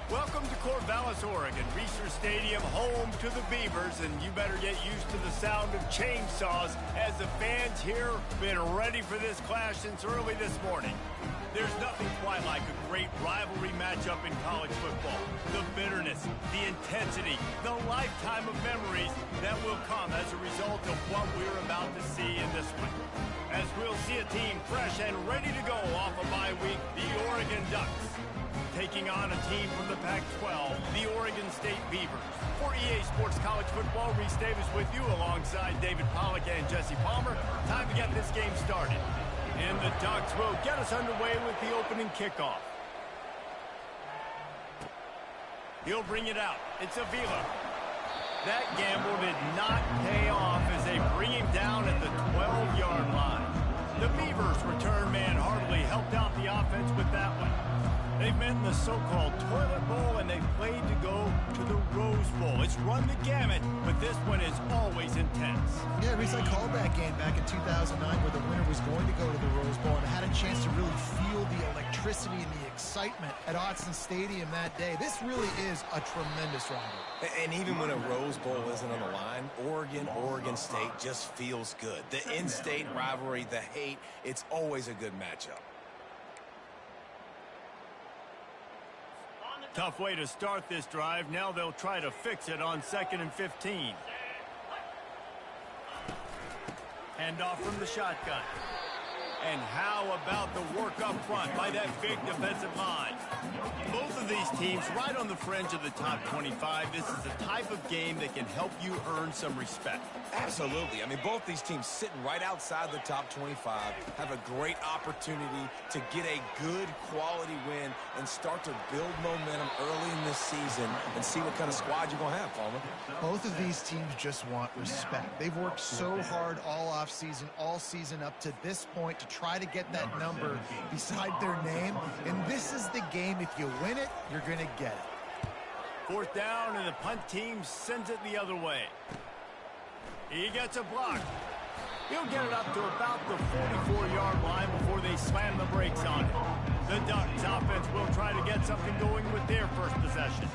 Welcome to Corvallis, Oregon, Research Stadium, home to the Beavers, and you better get used to the sound of chainsaws as the fans here have been ready for this clash since early this morning. There's nothing quite like a great rivalry matchup in college football. The bitterness, the intensity, the lifetime of memories that will come as a result of what we're about to see in this one. As we'll see a team fresh and ready to go off a bye week, the Oregon Ducks, taking on a team from the Pac-12, the Oregon State Beavers. For EA Sports College Football, Reese Davis with you alongside David Pollack and Jesse Palmer. Time to get this game started. And the Ducks will get us underway with the opening kickoff. He'll bring it out. It's Avila. That gamble did not pay off as they bring him down at the 12-yard line. The Beavers return man hardly helped out the offense with that one. They've met in the so-called toilet bowl, and they've played to go to the Rose Bowl. It's run the gamut, but this one is always intense. Yeah, Reese, I called that game back in 2009 where the winner was going to go to the Rose Bowl and had a chance to really feel the electricity and the excitement at Autzen Stadium that day. This really is a tremendous rivalry. And even when a Rose Bowl isn't on the line, Oregon State just feels good. The in-state rivalry, the hate, it's always a good matchup. Tough way to start this drive. Now they'll try to fix it on 2nd and 15. Handoff from the shotgun. And how about the work up front by that big defensive line? Both of these teams right on the fringe of the top 25. This is the type of game that can help you earn some respect. Absolutely. I mean, both these teams sitting right outside the top 25 have a great opportunity to get a good quality win and start to build momentum early in this season and see what kind of squad you're going to have, Palmer. Both of these teams just want respect. They've worked so hard all offseason, all season up to this point to try to get that number beside their name, and this is the game. If you win it, you're going to get it. 4th down, and the punt team sends it the other way. He gets a block. He'll get it up to about the 44-yard line before they slam the brakes on it. The Ducks offense will try to get something going with their first possession.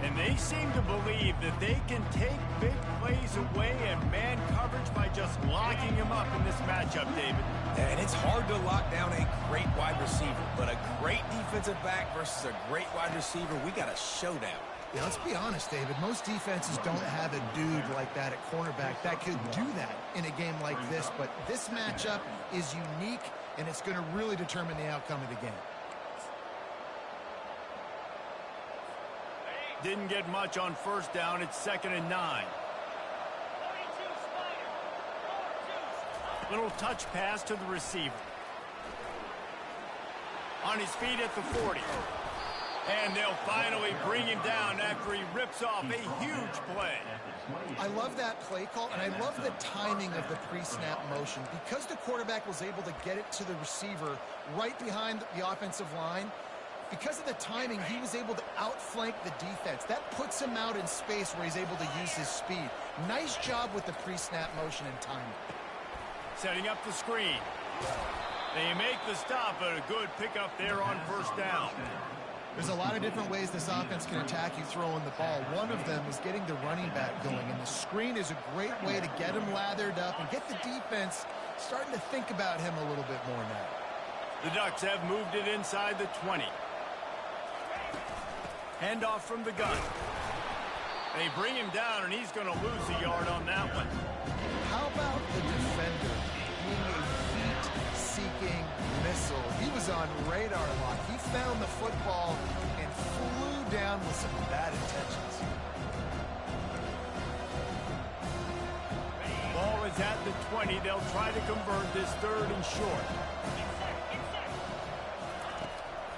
And they seem to believe that they can take big plays away and man coverage by just locking him up in this matchup, David. And it's hard to lock down a great wide receiver, but a great defensive back versus a great wide receiver, we got a showdown. Yeah, let's be honest, David. Most defenses don't have a dude like that at cornerback that could do that in a game like this, but this matchup is unique, and it's going to really determine the outcome of the game. Didn't get much on 1st down. It's 2nd and 9. Little touch pass to the receiver. On his feet at the 40. And they'll finally bring him down after he rips off a huge play. I love that play call, and I love the timing of the pre-snap motion. Because the quarterback was able to get it to the receiver right behind the offensive line, because of the timing, he was able to outflank the defense. That puts him out in space where he's able to use his speed. Nice job with the pre-snap motion and timing. Setting up the screen. They make the stop, but a good pickup there on 1st down. There's a lot of different ways this offense can attack you throwing the ball. One of them is getting the running back going, and the screen is a great way to get him lathered up and get the defense starting to think about him a little bit more now. The Ducks have moved it inside the 20. Handoff from the gun. They bring him down, and he's going to lose a yard on that one. How about the defender being a heat-seeking missile? He was on radar lock. He found the football and flew down with some bad intentions. Ball is at the 20. They'll try to convert this 3rd and short.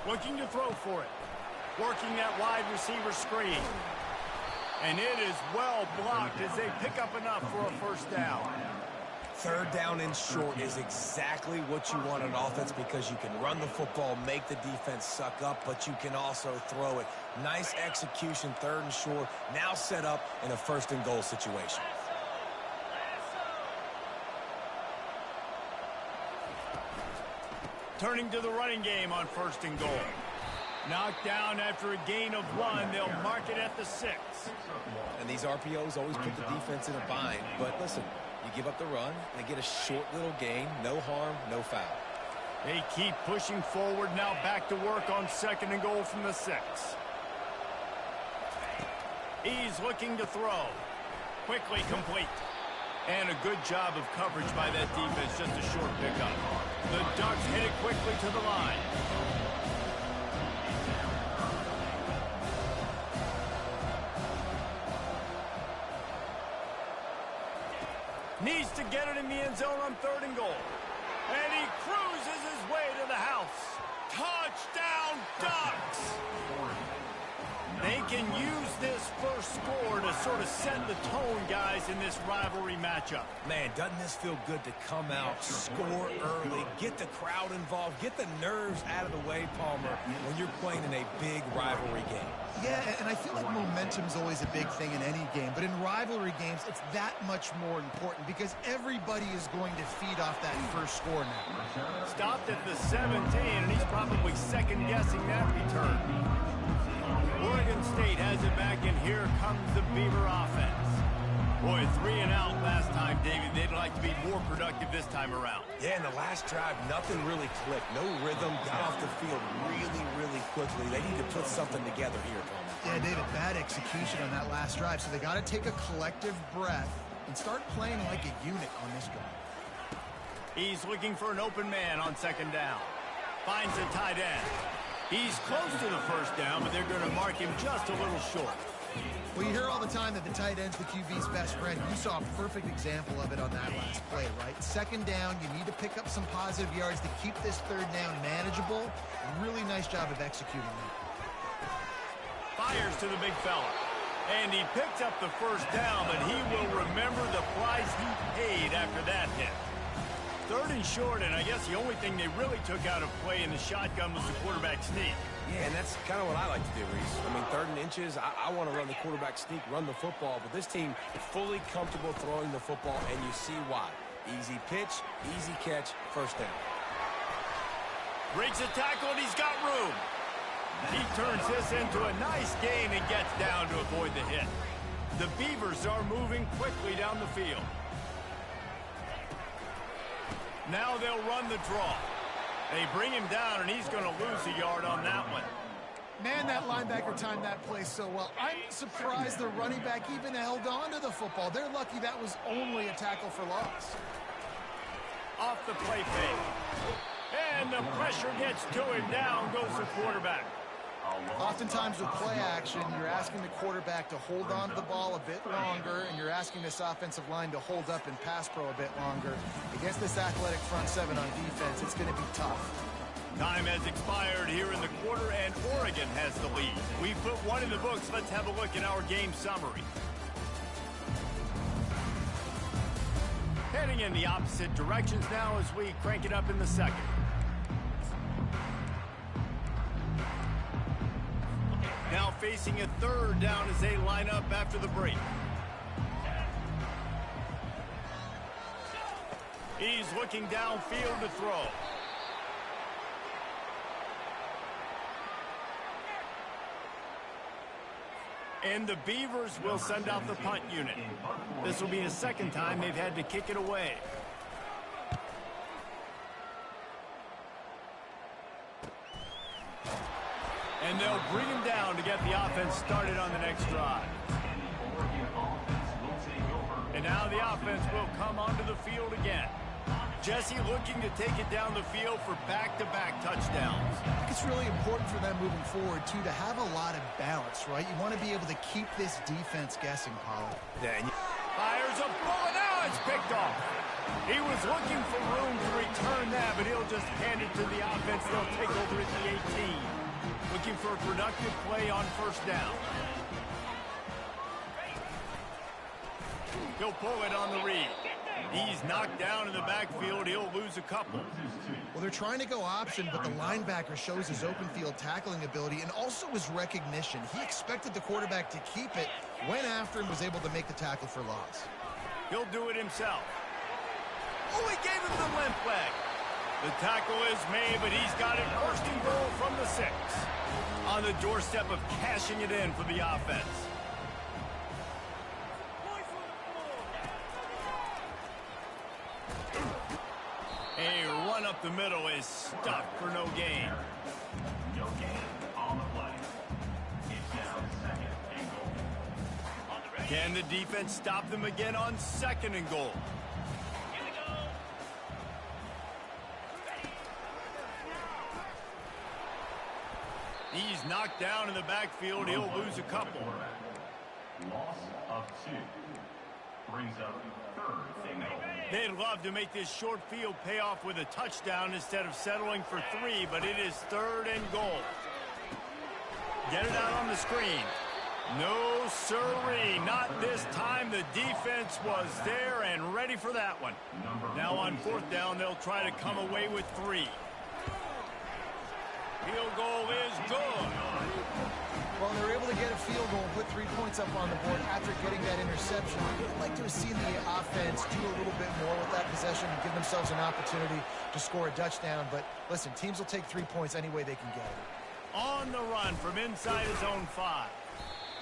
Looking to throw for it. Working that wide receiver screen. And it is well blocked as they pick up enough for a 1st down. 3rd down and short is exactly what you want on offense because you can run the football, make the defense suck up, but you can also throw it. Nice execution, 3rd and short, now set up in a 1st and goal situation. Turning to the running game on 1st and goal. Knocked down after a gain of 1. They'll mark it at the 6. And these RPOs always put the defense in a bind. But listen, you give up the run, they get a short little gain. No harm, no foul. They keep pushing forward. Now back to work on 2nd and goal from the 6. He's looking to throw. Quickly complete. And a good job of coverage by that defense. Just a short pickup. The Ducks hit it quickly to the line. Needs to get it in the end zone on 3rd and goal. And he cruises his way to the house. Touchdown, Ducks! They can use this first score to sort of set the tone, guys, in this rivalry matchup. Man, doesn't this feel good to come out, score early, get the crowd involved, get the nerves out of the way, Palmer, when you're playing in a big rivalry game. Yeah, and I feel like momentum's always a big thing in any game, but in rivalry games, it's that much more important because everybody is going to feed off that first score now. Stopped at the 17, and he's probably second-guessing that return. Oregon State has it back, and here comes the Beaver offense. Boy, 3 and out last time, David. They'd like to be more productive this time around. Yeah, in the last drive, nothing really clicked. No rhythm, got off the field really, really quickly. They need to put something together here, Palmer. Yeah, David, bad execution on that last drive, so they got to take a collective breath and start playing like a unit on this drive. He's looking for an open man on 2nd down. Finds a tight end. He's close to the first down, but they're going to mark him just a little short. Well, you hear all the time that the tight end's the QB's best friend. You saw a perfect example of it on that last play, right? 2nd down, you need to pick up some positive yards to keep this 3rd down manageable. Really nice job of executing that. Fires to the big fella. And he picked up the first down, but he will remember the price he paid after that hit. 3rd and short, and I guess the only thing they really took out of play in the shotgun was the quarterback sneak. Yeah, and that's kind of what I like to do, Reese. I mean, 3rd and inches, I want to run the quarterback sneak, run the football, but this team fully comfortable throwing the football, and you see why. Easy pitch, easy catch, first down. Breaks a tackle, and he's got room. He turns this into a nice gain and gets down to avoid the hit. The Beavers are moving quickly down the field. Now they'll run the draw. They bring him down, and he's going to lose a yard on that one. Man, that linebacker timed that play so well. I'm surprised the running back even held on to the football. They're lucky that was only a tackle for loss. Off the play fake. And the pressure gets to him. Down goes the quarterback. Oftentimes with play action, you're asking the quarterback to hold on to the ball a bit longer, and you're asking this offensive line to hold up and pass pro a bit longer. Against this athletic front 7 on defense, it's going to be tough. Time has expired here in the quarter, and Oregon has the lead. We put one in the books. Let's have a look at our game summary. Heading in the opposite directions now as we crank it up in the 2nd. Now facing a 3rd down as they line up after the break. He's looking downfield to throw. And the Beavers will send out the punt unit. This will be the 2nd time they've had to kick it away. And they'll bring him down to get the offense started on the next drive. And now the offense will come onto the field again. Jesse looking to take it down the field for back-to-back touchdowns. I think it's really important for them moving forward, too, to have a lot of balance, right? You want to be able to keep this defense guessing, Pollard. Yeah, fires a bullet. Now it's picked off. He was looking for room to return that, but he'll just hand it to the offense. They'll take over at the 18. Looking for a productive play on 1st down. He'll pull it on the read. He's knocked down in the backfield. He'll lose a couple. Well, they're trying to go option, but the linebacker shows his open field tackling ability and also his recognition. He expected the quarterback to keep it, went after and was able to make the tackle for loss. He'll do it himself. Oh, he gave him the limp leg. The tackle is made, but he's got it first and goal from the 6. On the doorstep of cashing it in for the offense. A run up the middle is stuffed for no gain. No gain on the play. It's down 2nd and goal. Can the defense stop them again on 2nd and goal? He's knocked down in the backfield. He'll lose a couple. Loss of 2. Brings up 3rd and goal. They'd love to make this short field pay off with a touchdown instead of settling for 3, but it is 3rd and goal. Get it out on the screen. No sirree, not this time. The defense was there and ready for that one. Now on 4th down, they'll try to come away with 3. Field goal is good. Well, they were able to get a field goal and put 3 points up on the board after getting that interception. I'd like to have seen the offense do a little bit more with that possession and give themselves an opportunity to score a touchdown. But listen, teams will take 3 points any way they can get it. On the run from inside his own 5.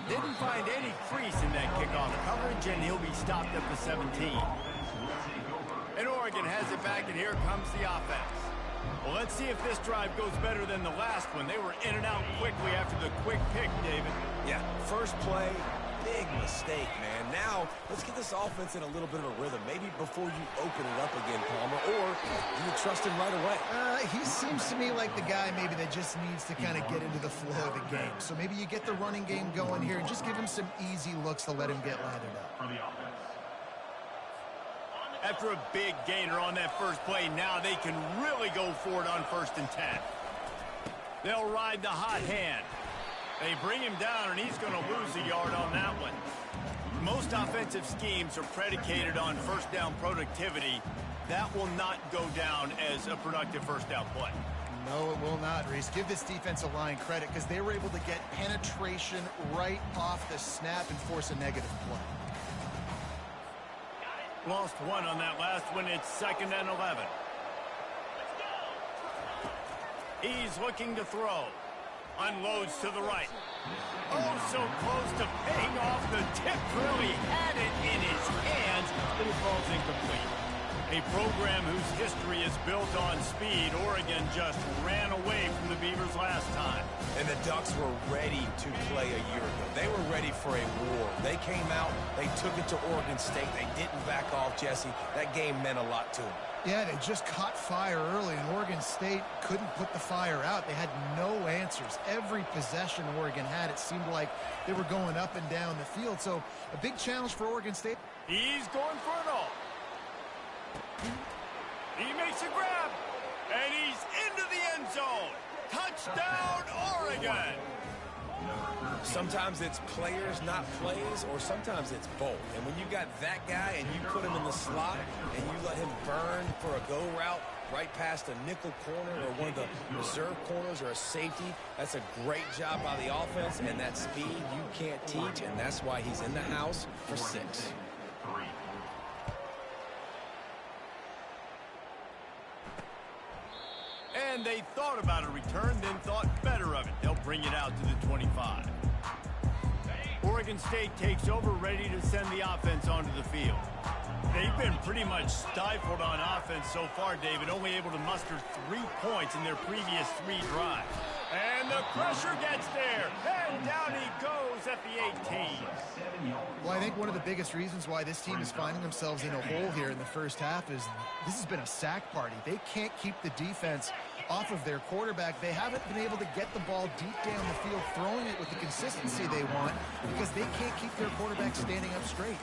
Didn't find any crease in that kickoff coverage, and he'll be stopped at the 17. And Oregon has it back, and here comes the offense. Well, let's see if this drive goes better than the last one. They were in and out quickly after the quick pick, David. Yeah, first play, big mistake, man. Now, let's get this offense in a little bit of a rhythm. Maybe before you open it up again, Palmer, or do you trust him right away? He seems to me like the guy maybe that just needs to kind of get into the flow of the game. So maybe you get the running game going here and just give him some easy looks to let him get lathered up. For the offense. After a big gainer on that first play, now they can really go for it on 1st and 10. They'll ride the hot hand. They bring him down, and he's going to lose a yard on that one. Most offensive schemes are predicated on 1st down productivity. That will not go down as a productive 1st down play. No, it will not, Reese. Give this defensive line credit because they were able to get penetration right off the snap and force a negative play. Lost 1 on that last one. It's 2nd and 11. He's looking to throw. Unloads to the right. Oh, so close to paying off. The tip really had it in his hands, but it falls incomplete. A program whose history is built on speed. Oregon just ran away from the Beavers last time. And the Ducks were ready to play a year ago. They were ready for a war. They came out, they took it to Oregon State. They didn't back off, Jesse. That game meant a lot to them. Yeah, they just caught fire early, and Oregon State couldn't put the fire out. They had no answers. Every possession Oregon had, it seemed like they were going up and down the field. So a big challenge for Oregon State. He's going for it all. He makes a grab, and he's into the end zone. Touchdown, Oregon! Sometimes it's players, not plays, or sometimes it's both. And when you got that guy and you put him in the slot and you let him burn for a go route right past a nickel corner or one of the reserve corners or a safety, that's a great job by the offense, and that speed you can't teach, and that's why he's in the house for 6. And they thought about a return, then thought better of it. They'll bring it out to the 25. Oregon State takes over, ready to send the offense onto the field. They've been pretty much stifled on offense so far, David, only able to muster 3 points in their previous 3 drives. And the pressure gets there, and down he goes at the 18. Well, I think one of the biggest reasons why this team is finding themselves in a hole here in the first half is this has been a sack party. They can't keep the defense off of their quarterback. They haven't been able to get the ball deep down the field, throwing it with the consistency they want because they can't keep their quarterback standing up straight.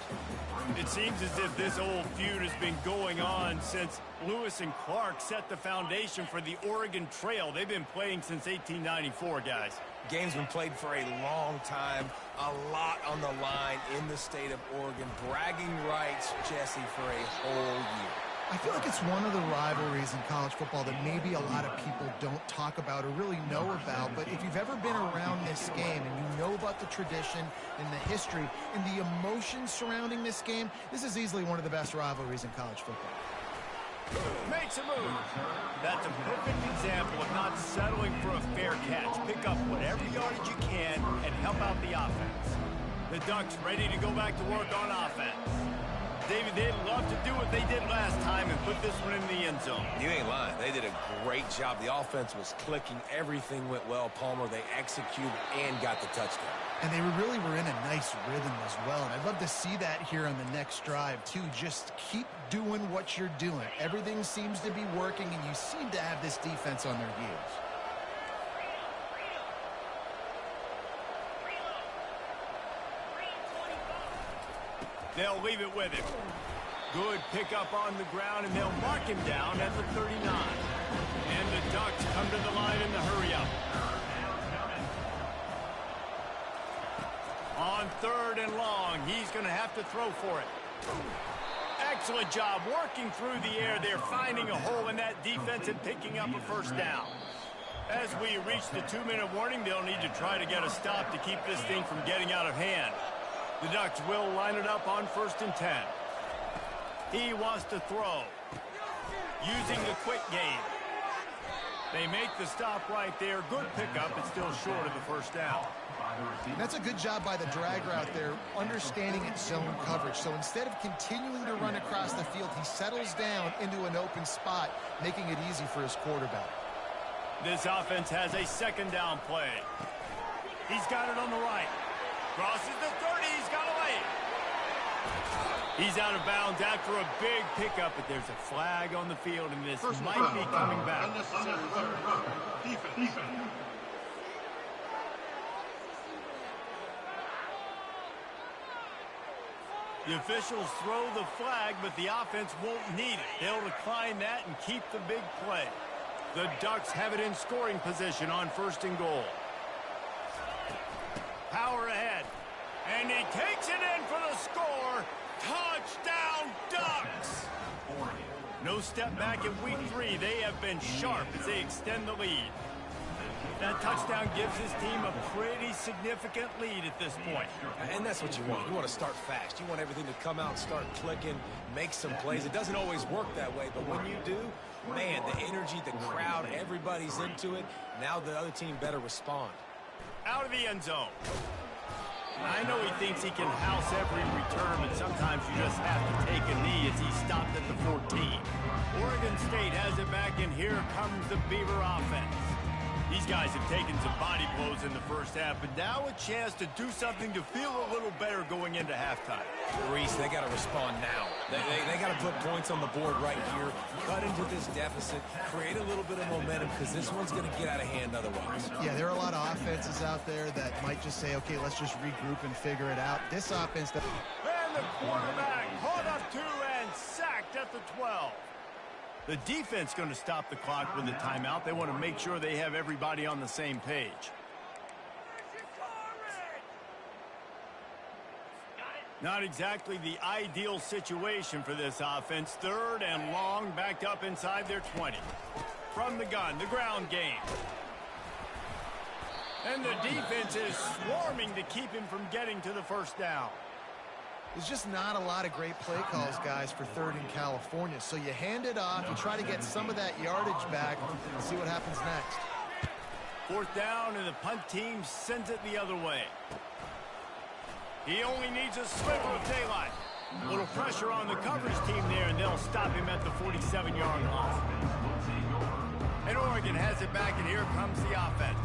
It seems as if this old feud has been going on since Lewis and Clark set the foundation for the Oregon Trail. They've been playing since 1894, guys. Game's been played for a long time, a lot on the line in the state of Oregon. Bragging rights, Jesse, for a whole year. I feel like it's one of the rivalries in college football that maybe a lot of people don't talk about or really know about. But if you've ever been around this game and you know about the tradition and the history and the emotion surrounding this game, this is easily one of the best rivalries in college football. Makes a move. That's a perfect example of not settling for a fair catch. Pick up whatever yardage you can and help out the offense. The Ducks ready to go back to work on offense. David, they'd love to do what they did last time and put this one in the end zone. You ain't lying. They did a great job. The offense was clicking. Everything went well, Palmer. They executed and got the touchdown. And they really were in a nice rhythm as well. And I'd love to see that here on the next drive, too. Just keep doing what you're doing. Everything seems to be working, and you seem to have this defense on their heels. They'll leave it with him. Good pickup on the ground, and they'll mark him down at the 39. And the Ducks come to the line in the hurry-up. On 3rd and long, he's going to have to throw for it. Excellent job working through the air there, finding a hole in that defense and picking up a first down. As we reach the 2-minute warning, they'll need to try to get a stop to keep this thing from getting out of hand. The Ducks will line it up on 1st and 10. He wants to throw. Using the quick game. They make the stop right there. Good pickup. It's still short of the first down. That's a good job by the drag route there, understanding its zone coverage. So instead of continuing to run across the field, he settles down into an open spot, making it easy for his quarterback. This offense has a 2nd down play. He's got it on the right. Crosses the 30. He's got away. He's out of bounds after a big pickup, but there's a flag on the field, and this might be coming back. Defense. The officials throw the flag, but the offense won't need it. They'll decline that and keep the big play. The Ducks have it in scoring position on 1st and goal. Power ahead. And he takes it in for the score. Touchdown, Ducks! No step back in week 3. They have been sharp as they extend the lead. That touchdown gives his team a pretty significant lead at this point. And that's what you want. You want to start fast. You want everything to come out and start clicking, make some plays. It doesn't always work that way, but when you do, man, the energy, the crowd, everybody's into it. Now the other team better respond. Out of the end zone. I know he thinks he can house every return, but sometimes you just have to take a knee as he stopped at the 14. Oregon State has it back, and here comes the Beaver offense. These guys have taken some body blows in the first half, but now a chance to do something to feel a little better going into halftime. Reese, they got to respond now. They got to put points on the board right here, cut into this deficit, create a little bit of momentum, because this one's going to get out of hand otherwise. Yeah, there are a lot of offenses out there that might just say, okay, let's just regroup and figure it out. This offense... And the quarterback caught up 2 and sacked at the 12. The defense going to stop the clock with a timeout. They want to make sure they have everybody on the same page. Not exactly the ideal situation for this offense. 3rd and long, backed up inside their 20. From the gun, the ground game. And the defense is swarming to keep him from getting to the first down. There's just not a lot of great play calls, guys, for 3rd in California. So you hand it off, you try to get some of that yardage back, and see what happens next. 4th down, and the punt team sends it the other way. He only needs a sliver of daylight. A little pressure on the coverage team there, and they'll stop him at the 47-yard line. And Oregon has it back, and here comes the offense.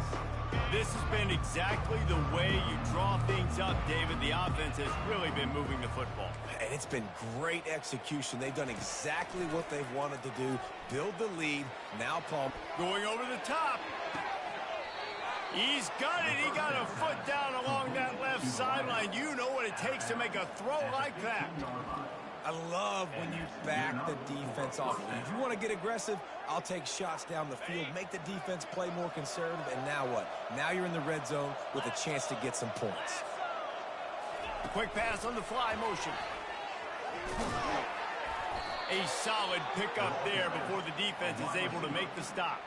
This has been exactly the way you draw things up, David. The offense has really been moving the football. And it's been great execution. They've done exactly what they've wanted to do. Build the lead. Now Palmer. Going over the top. He's got it. He got a foot down along that left sideline. You know what it takes to make a throw like that. I love when you back the defense off. If you want to get aggressive, I'll take shots down the field, make the defense play more conservative, and now what? Now you're in the red zone with a chance to get some points. Quick pass on the fly motion. A solid pickup there before the defense is able to make the stop.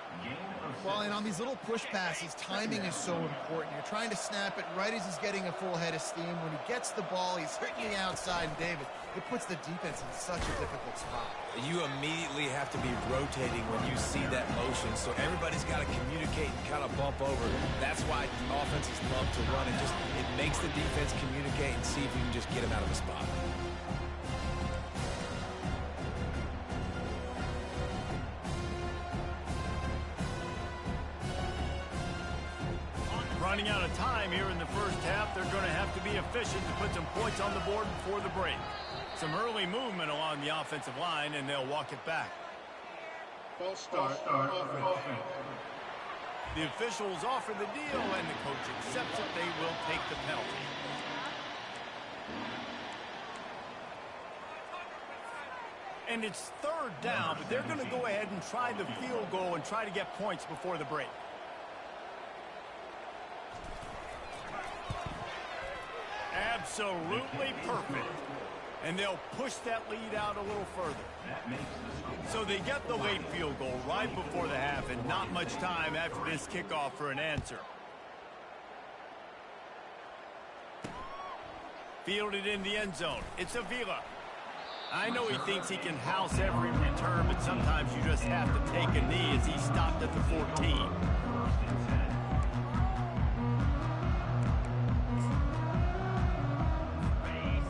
Well, and on these little push passes, timing is so important. You're trying to snap it right as he's getting a full head of steam. When he gets the ball, he's hitting the outside, and David, it puts the defense in such a difficult spot. You immediately have to be rotating when you see that motion, so everybody's got to communicate and kind of bump over. That's why offenses love to run. It makes the defense communicate and see if you can just get him out of the spot. Running out of time here in the first half, they're going to have to be efficient to put some points on the board before the break. Some early movement along the offensive line, and they'll walk it back. False start. Offense. The officials offer the deal, and the coach accepts it. They will take the penalty. And it's third down, but they're going to go ahead and try the field goal and try to get points before the break. Absolutely perfect. And they'll push that lead out a little further. So they get the late field goal right before the half, and not much time after this kickoff for an answer. Fielded in the end zone. It's Avila. I know he thinks he can house every return, but sometimes you just have to take a knee as he stopped at the 14.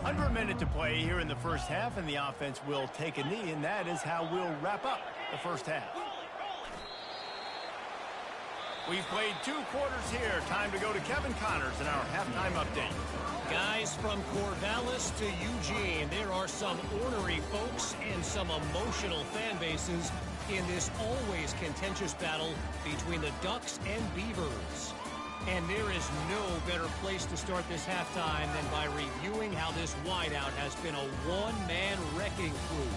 Under a minute to play here in the first half, and the offense will take a knee, and that is how we'll wrap up the first half. We've played 2 quarters here. Time to go to Kevin Connors in our halftime update. Guys, from Corvallis to Eugene, there are some ornery folks and some emotional fan bases in this always contentious battle between the Ducks and Beavers. And there is no better place to start this halftime than by reviewing how this wideout has been a one-man wrecking crew.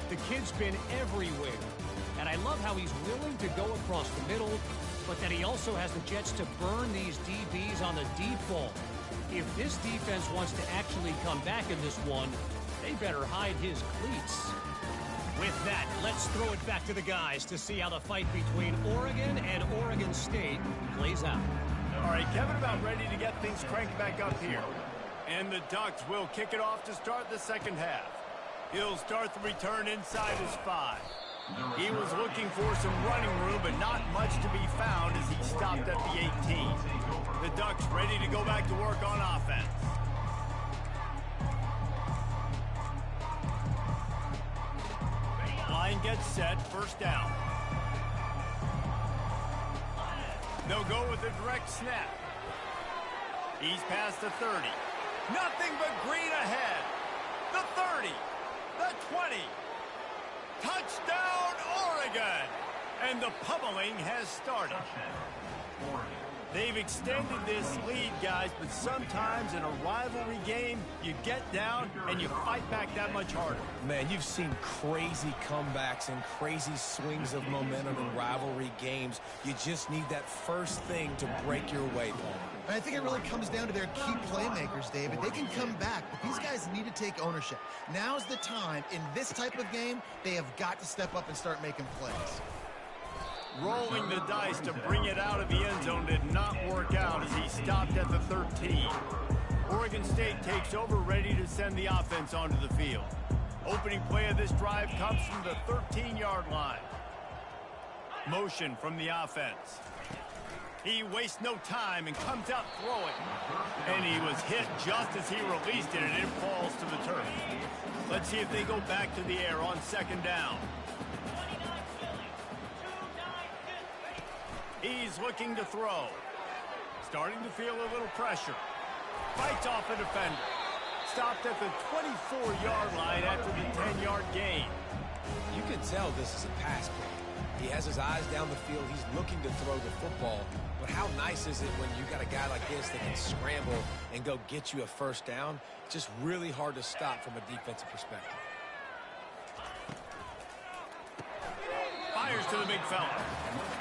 The kid's been everywhere, and I love how he's willing to go across the middle, but that he also has the jets to burn these DBs on the deep ball. If this defense wants to actually come back in this one, they better hide his cleats. With that, let's throw it back to the guys to see how the fight between Oregon and Oregon State plays out. All right, Kevin about ready to get things cranked back up here. And the Ducks will kick it off to start the second half. He'll start the return inside his 5. He was looking for some running room, but not much to be found as he stopped at the 18. The Ducks ready to go back to work on offense. Line gets set, first down. They'll go with a direct snap. He's past the 30. Nothing but green ahead. The 30. The 20. Touchdown, Oregon! And the pummeling has started. They've extended this lead, guys, but sometimes in a rivalry game, you get down and you fight back that much harder. Man, you've seen crazy comebacks and crazy swings of momentum in rivalry games. You just need that first thing to break your way, Paul. And I think it really comes down to their key playmakers, David. They can come back, but these guys need to take ownership. Now's the time. In this type of game, they have got to step up and start making plays. Rolling the dice to bring it out of the end zone did not work out as he stopped at the 13. Oregon State takes over, ready to send the offense onto the field. Opening play of this drive comes from the 13-yard line. Motion from the offense. He wastes no time and comes out throwing. And he was hit just as he released it, and it falls to the turf. Let's see if they go back to the air on second down. He's looking to throw. Starting to feel a little pressure. Fights off a defender. Stopped at the 24-yard line after the 10-yard gain. You can tell this is a pass play. He has his eyes down the field. He's looking to throw the football. But how nice is it when you got a guy like this that can scramble and go get you a first down? It's just really hard to stop from a defensive perspective. Fires to the big fella.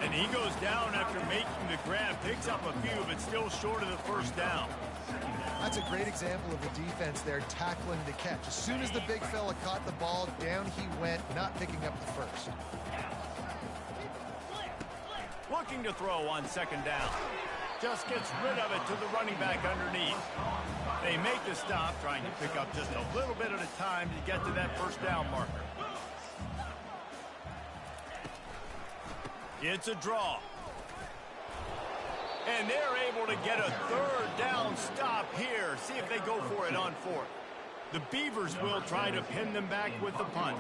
And he goes down after making the grab. Picks up a few, but still short of the first down. That's a great example of the defense there tackling the catch. As soon as the big fella caught the ball, down he went, not picking up the first. Looking to throw on second down. Just gets rid of it to the running back underneath. They make the stop, trying to pick up just a little bit at a time to get to that first down marker. It's a draw. And they're able to get a third down stop here. See if they go for it on fourth. The Beavers will try to pin them back with the punt.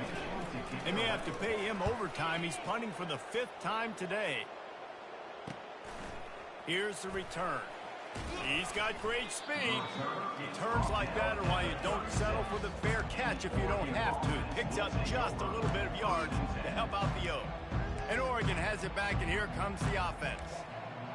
They may have to pay him overtime. He's punting for the 5th time today. Here's the return. He's got great speed. Returns like that are why you don't settle for the fair catch if you don't have to. Picks up just a little bit of yards to help out the O. And Oregon has it back, and here comes the offense.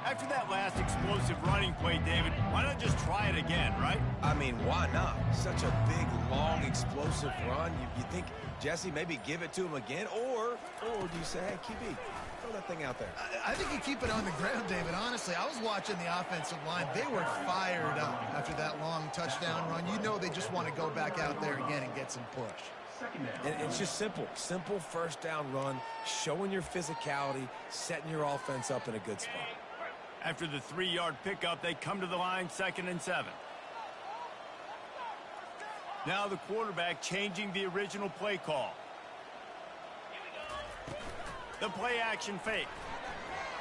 After that last explosive running play, David, why not just try it again, right? I mean, why not? Such a big, long, explosive run. You think, Jesse, maybe give it to him again? Or do you say, hey, QB, throw that thing out there? I think you keep it on the ground, David. Honestly, I was watching the offensive line. They were fired up after that long touchdown run. You know they just want to go back out there again and get some push. And it's just simple first down run, showing your physicality, setting your offense up in a good spot. After the 3-yard pickup, they come to the line 2nd and 7. Now the quarterback changing the original play call. The play action fake.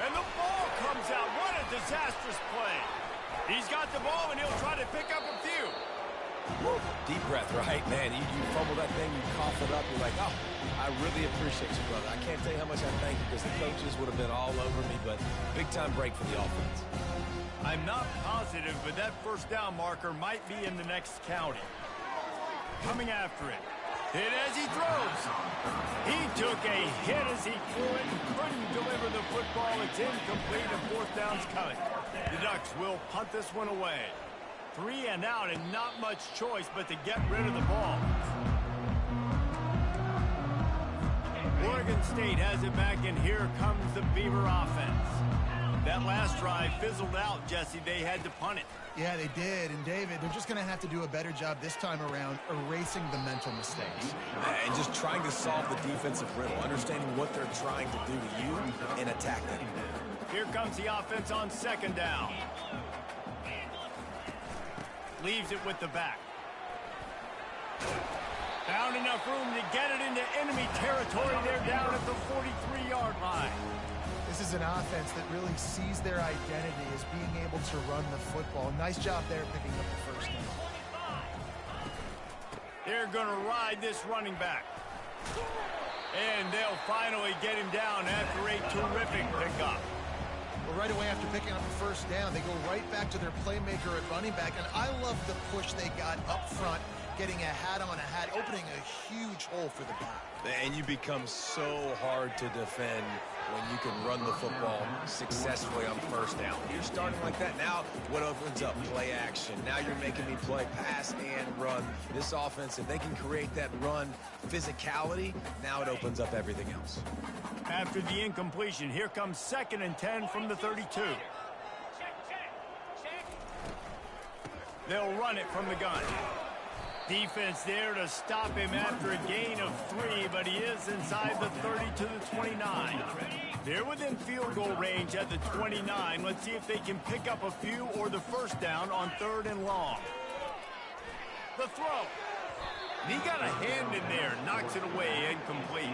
And the ball comes out. What a disastrous play. He's got the ball, and he'll try to pick up a few. Woo. Deep breath, right, man? You fumble that thing, you cough it up, you're like, oh, I really appreciate you, brother. I can't tell you how much I thank you because the coaches would have been all over me, but big-time break for the offense. I'm not positive, but that first down marker might be in the next county. Coming after it. Hit as he throws. He took a hit as he threw it and couldn't deliver the football. It's incomplete, and 4th down's coming. The Ducks will punt this one away. 3 and out, and not much choice but to get rid of the ball. Oregon State has it back, and here comes the Beaver offense. That last drive fizzled out, Jesse. They had to punt it. Yeah, they did. And, David, they're just going to have to do a better job this time around erasing the mental mistakes. And just trying to solve the defensive riddle, understanding what they're trying to do to you and attack them. Here comes the offense on 2nd down. Leaves it with the back. Found enough room to get it into enemy territory. They're down at the 43-yard line. This is an offense that really sees their identity as being able to run the football. Nice job there picking up the first down. They're going to ride this running back. And they'll finally get him down after a terrific pickup. Well, right away after picking up the first down, they go right back to their playmaker at running back. And I love the push they got up front, getting a hat on a hat, opening a huge hole for the back. And you become so hard to defend when you can run the football successfully on first down. You're starting like that. Now what opens up? Play action. Now you're making me play pass and run. This offense, if they can create that run physicality, now it opens up everything else. After the incompletion, here comes 2nd and 10 from the 32. They'll run it from the gun. Defense there to stop him after a gain of 3, but he is inside the 30 to the 29. They're within field goal range at the 29. Let's see if they can pick up a few or the first down on 3rd and long. The throw. He got a hand in there, knocks it away, incomplete.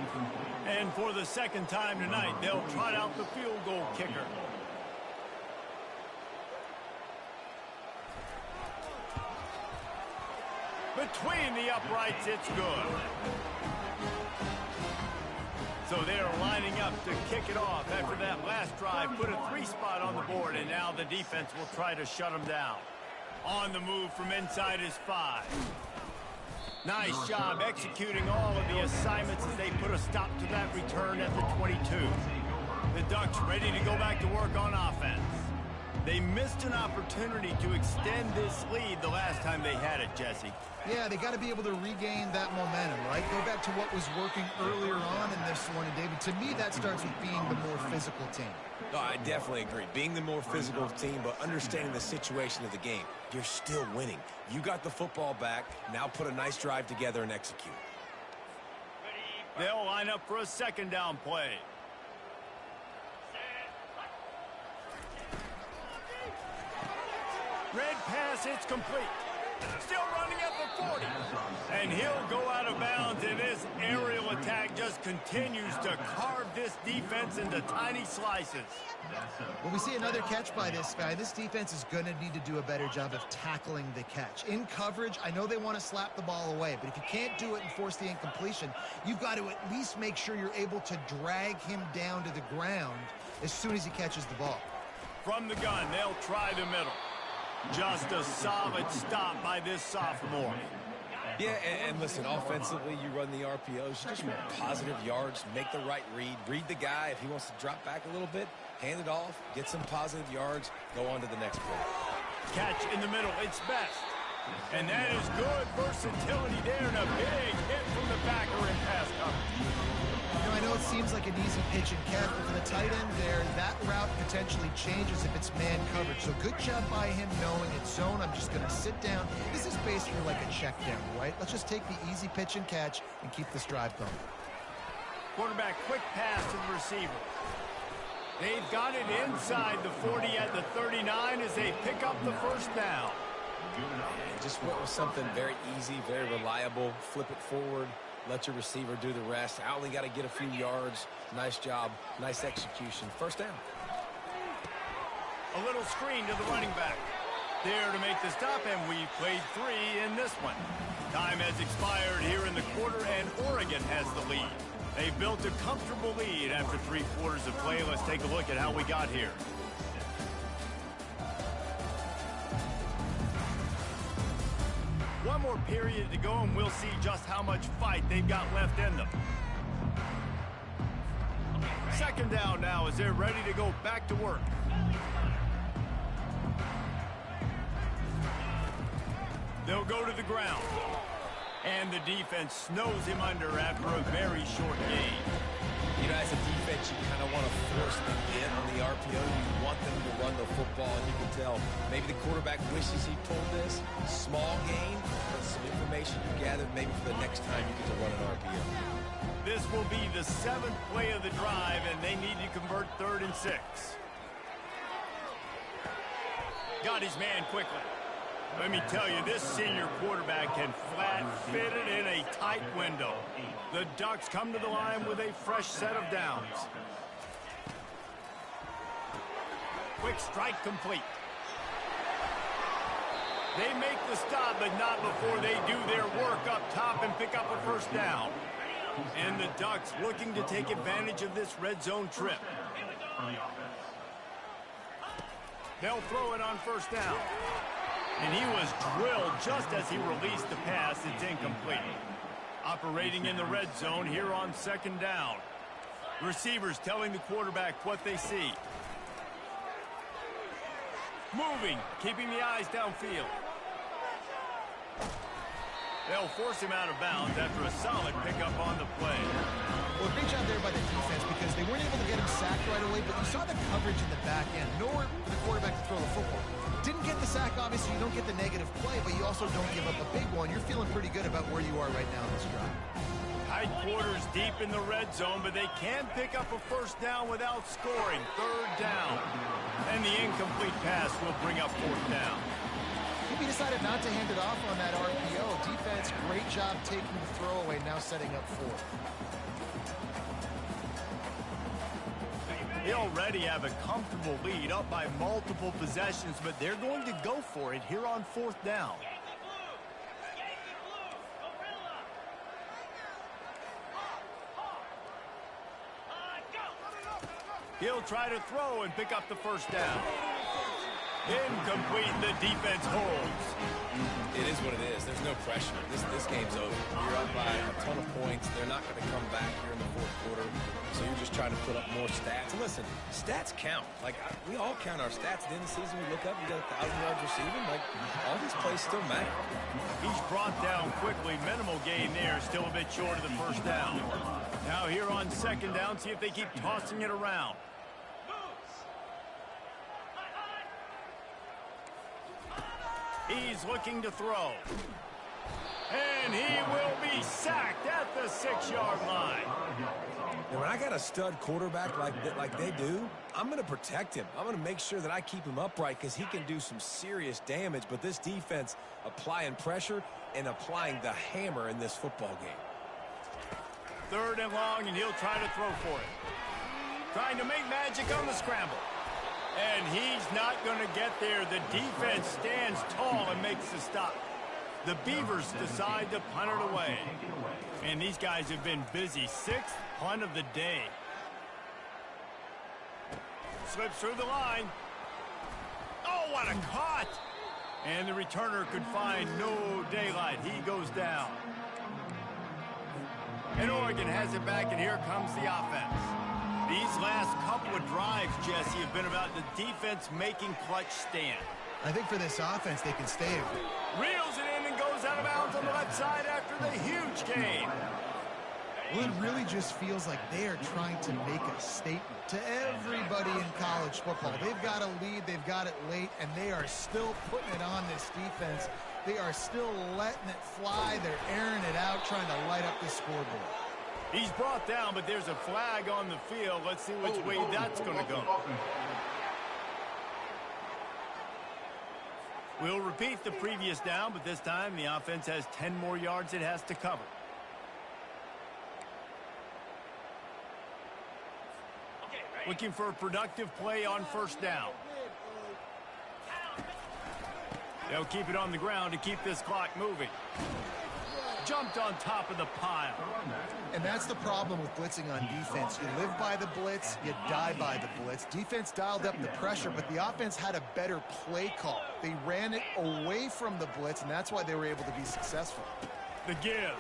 And for the 2nd time tonight, they'll trot out the field goal kicker. Between the uprights, it's good. So they're lining up to kick it off after that last drive. Put a 3 spot on the board, and now the defense will try to shut them down. On the move from inside his 5. Nice job executing all of the assignments as they put a stop to that return at the 22. The Ducks ready to go back to work on offense. They missed an opportunity to extend this lead the last time they had it, Jesse. Yeah, they got to be able to regain that momentum, right? right? Go back to what was working earlier on in this one. And, David, to me, that starts with being the more physical team. No, I definitely agree. Being the more physical team, but understanding the situation of the game. You're still winning. You got the football back. Now put a nice drive together and execute. They'll line up for a second down play. Red pass, it's complete. Still running at the 40. And he'll go out of bounds, and this aerial attack just continues to carve this defense into tiny slices. When we see another catch by this guy, this defense is going to need to do a better job of tackling the catch. In coverage, I know they want to slap the ball away, but if you can't do it and force the incompletion, you've got to at least make sure you're able to drag him down to the ground as soon as he catches the ball. From the gun, they'll try the middle. Just a solid stop by this sophomore. Yeah, and listen, offensively, you run the RPOs, you just want positive yards, make the right read the guy. If he wants to drop back a little bit, hand it off, get some positive yards, go on to the next play. Catch in the middle, it's best. And that is good versatility there, and a big hit from the backer in pass coverage. You know, I know it seems like an easy pitch and catch, but for the tight end there, that route potentially changes if it's man coverage. So good job by him knowing it's zone. I'm just going to sit down. This is basically like a check down, right? Let's just take the easy pitch and catch and keep this drive going. Quarterback, quick pass to the receiver. They've got it inside the 40 at the 39 as they pick up the first down. And just went with something very easy, very reliable. Flip it forward. Let your receiver do the rest. I only got to get a few yards. Nice job. Nice execution. First down. A little screen to the running back. There to make the stop, and we've played 3 in this one. Time has expired here in the quarter, and Oregon has the lead. They've built a comfortable lead after 3 quarters of play. Let's take a look at how we got here. One more period to go, and we'll see just how much fight they've got left in them. Second down now as they're ready to go back to work. They'll go to the ground. And the defense snows him under after a very short gain. You know, as a defense, you kind of want to force them in on the RPO. You want them to run the football, and you can tell maybe the quarterback wishes he pulled this. Small gain, but some information you gathered maybe for the next time you get to run an RPO. This will be the 7th play of the drive, and they need to convert 3rd and 6. Got his man quickly. Let me tell you, this senior quarterback can flat fit it in a tight window. The Ducks come to the line with a fresh set of downs. Quick strike complete. They make the stop, but not before they do their work up top and pick up a first down. And the Ducks looking to take advantage of this red zone trip. They'll throw it on first down. And he was drilled just as he released the pass. It's incomplete. Operating in the red zone here on second down. Receivers telling the quarterback what they see. Moving, keeping the eyes downfield. They'll force him out of bounds after a solid pickup on the play. Well, great job there by the defense because they weren't able to get him sacked right away, but you saw the coverage in the back end. Nowhere for the quarterback to throw the football. Didn't get the sack, obviously. You don't get the negative play, but you also don't give up a big one. You're feeling pretty good about where you are right now in this drive. Tight quarters deep in the red zone, but they can pick up a first down without scoring. 3rd down. And the incomplete pass will bring up 4th down. He decided not to hand it off on that RPO. Defense, great job taking the throwaway, now setting up 4th. They already have a comfortable lead, up by multiple possessions, but they're going to go for it here on 4th down. He'll try to throw and pick up the first down. Incomplete, the defense holds. It is what it is. There's no pressure. This game's over. You're up by a ton of points. They're not going to come back here in the 4th quarter, so you're just trying to put up more stats. And listen, stats count. Like, we all count our stats. At the end of the season, we look up, we got 1,000 yards receiving. Like, all these plays still matter. He's brought down quickly. Minimal gain there. Still a bit short of the first down. Now here on second down, see if they keep tossing it around. He's looking to throw. And he will be sacked at the 6-yard line. And when I got a stud quarterback like they do, I'm going to protect him. I'm going to make sure that I keep him upright because he can do some serious damage. But this defense applying pressure and applying the hammer in this football game. 3rd and long, and he'll try to throw for it. Trying to make magic on the scramble. And he's not going to get there. The defense stands tall and makes the stop. The Beavers decide to punt it away. And these guys have been busy. 6th punt of the day. Slips through the line. Oh, what a cut! And the returner could find no daylight. He goes down. And Oregon has it back, and here comes the offense. These last couple of drives, Jesse, have been about the defense making clutch stand. I think for this offense, they can stay. Reels it in and goes out of bounds on the left side after the huge gain. Well, it really just feels like they are trying to make a statement to everybody in college football. They've got a lead, they've got it late, and they are still putting it on this defense. They are still letting it fly. They're airing it out, trying to light up the scoreboard. He's brought down, but there's a flag on the field. Let's see which way that's going to go. We'll repeat the previous down, but this time the offense has 10 more yards it has to cover. Looking for a productive play on 1st down. They'll keep it on the ground to keep this clock moving. Jumped on top of the pile. And that's the problem with blitzing on defense. You live by the blitz, you die by the blitz. Defense dialed up the pressure, but the offense had a better play call. They ran it away from the blitz, and that's why they were able to be successful. The give.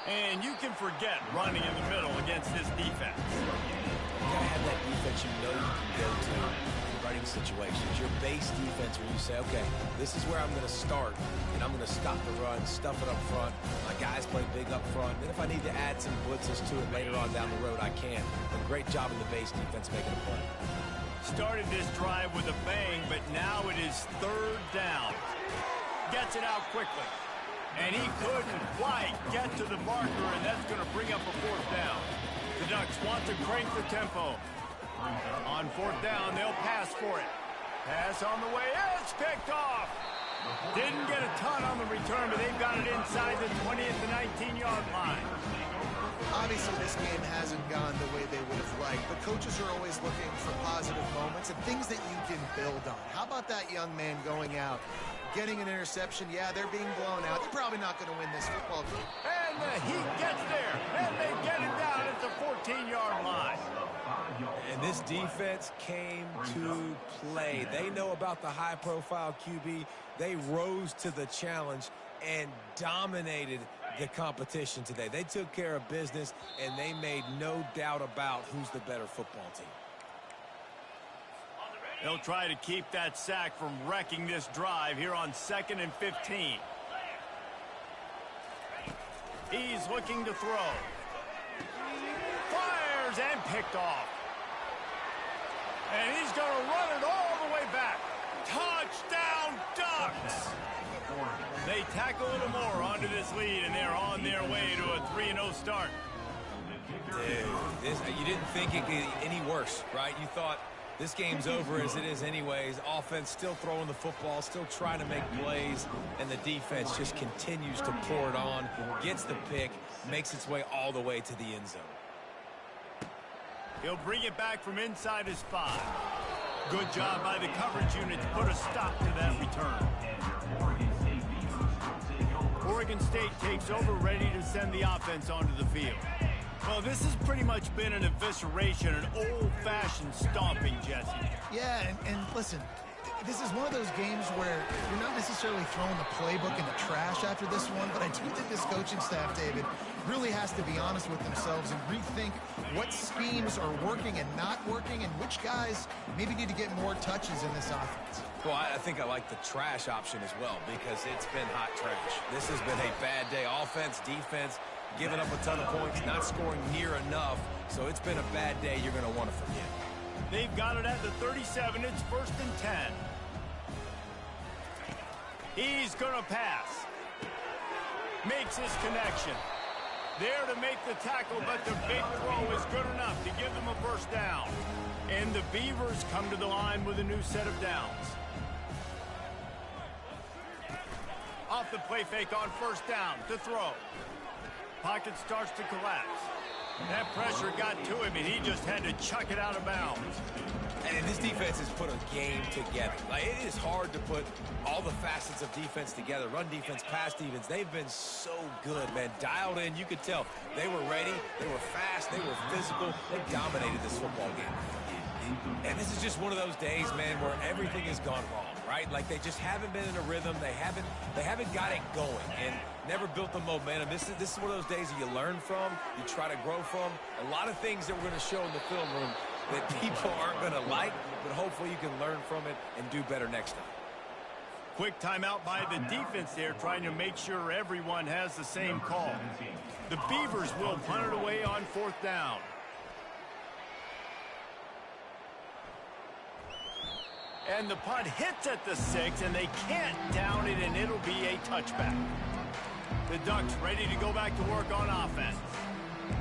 And you can forget running in the middle against this defense. You got to have that defense you know you can go to in running situations. Your base defense where you say, okay, this is where I'm going to start, and I'm going to stop the run, stuff it up front. My guys play big up front. And if I need to add some blitzes to it later on down the road, I can. A great job in the base defense making a play. Started this drive with a bang, but now it is 3rd down. Gets it out quickly. And he couldn't quite get to the marker, and that's going to bring up a 4th down. The Ducks want to crank the tempo. On 4th down, they'll pass for it. Pass on the way. It's picked off. Didn't get a ton on the return, but they've got it inside the 20th to 19-yard line. Obviously, this game hasn't gone the way they would have liked, but coaches are always looking for positive moments and things that you can build on. How about that young man going out, getting an interception? Yeah, they're being blown out. They're probably not going to win this football game. And the Heat gets there, and they get it down at the 14-yard line. And this defense came to play. They know about the high-profile QB. They rose to the challenge and dominated the competition today. They took care of business, and they made no doubt about who's the better football team. They'll try to keep that sack from wrecking this drive here on 2nd and 15. He's looking to throw. Fires and picked off. And he's going to run it all the way back. Touchdown, Ducks! They tack a little more onto this lead, and they're on their way to a 3-0 start. Dude, you didn't think it could get any worse, right? You thought this game's over as it is anyways. Offense still throwing the football, still trying to make plays, and the defense just continues to pour it on, gets the pick, makes its way all the way to the end zone. He'll bring it back from inside his 5. Good job by the coverage unit to put a stop to that return. Oregon State takes over, ready to send the offense onto the field. Well, this has pretty much been an evisceration, an old-fashioned stomping, Jesse. Yeah, and listen, This is one of those games where you're not necessarily throwing the playbook in the trash after this one, but I do think this coaching staff, David, really has to be honest with themselves and rethink what schemes are working and not working and which guys maybe need to get more touches in this offense. Well, I think I like the trash option as well because it's been hot trash. This has been a bad day. Offense, defense, giving up a ton of points, not scoring near enough. So it's been a bad day you're going to want to forget. They've got it at the 37. It's 1st and 10. He's going to pass. Makes his connection. There to make the tackle, but the big throw is good enough to give them a first down. And the Beavers come to the line with a new set of downs. Off the play fake on 1st down to throw. Pocket starts to collapse. That pressure got to him, and he just had to chuck it out of bounds. And this defense has put a game together. Like, it is hard to put all the facets of defense together. Run defense, pass defense. They've been so good, man. Dialed in. You could tell they were ready. They were fast. They were physical. They dominated this football game. And this is just one of those days, man, where everything has gone wrong, right? Like, they just haven't been in a rhythm. They haven't got it going and never built the momentum. This is one of those days that you learn from, you try to grow from. A lot of things that we're going to show in the film room that people aren't going to like, but hopefully you can learn from it and do better next time. Quick timeout by the defense there, trying to make sure everyone has the same call. The Beavers will punt it away on 4th down. And the punt hits at the 6, and they can't down it, and it'll be a touchback. The Ducks ready to go back to work on offense.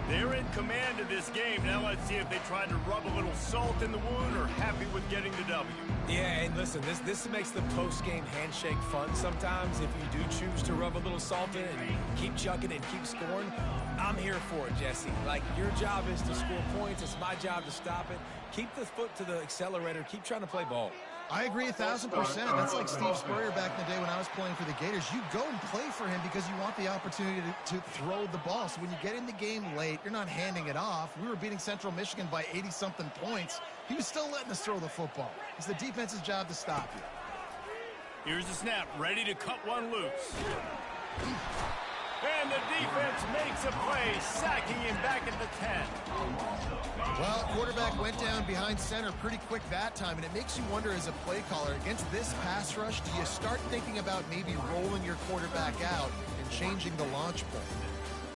They're in command of this game. Now let's see if they try to rub a little salt in the wound or happy with getting the W. Yeah, and listen, this makes the post-game handshake fun sometimes if you do choose to rub a little salt in and keep chucking and keep scoring. I'm here for it, Jesse. Like, your job is to score points. It's my job to stop it. Keep the foot to the accelerator. Keep trying to play ball. I agree 1,000%. That's like Steve Spurrier back in the day when I was playing for the Gators. You go and play for him because you want the opportunity to throw the ball. So when you get in the game late, you're not handing it off. We were beating Central Michigan by 80-something points. He was still letting us throw the football. It's the defense's job to stop you. Here's the snap, ready to cut one loose. And the defense makes a play, sacking him back at the 10. Well, quarterback went down behind center pretty quick that time, and it makes you wonder as a play caller, against this pass rush, do you start thinking about maybe rolling your quarterback out and changing the launch point?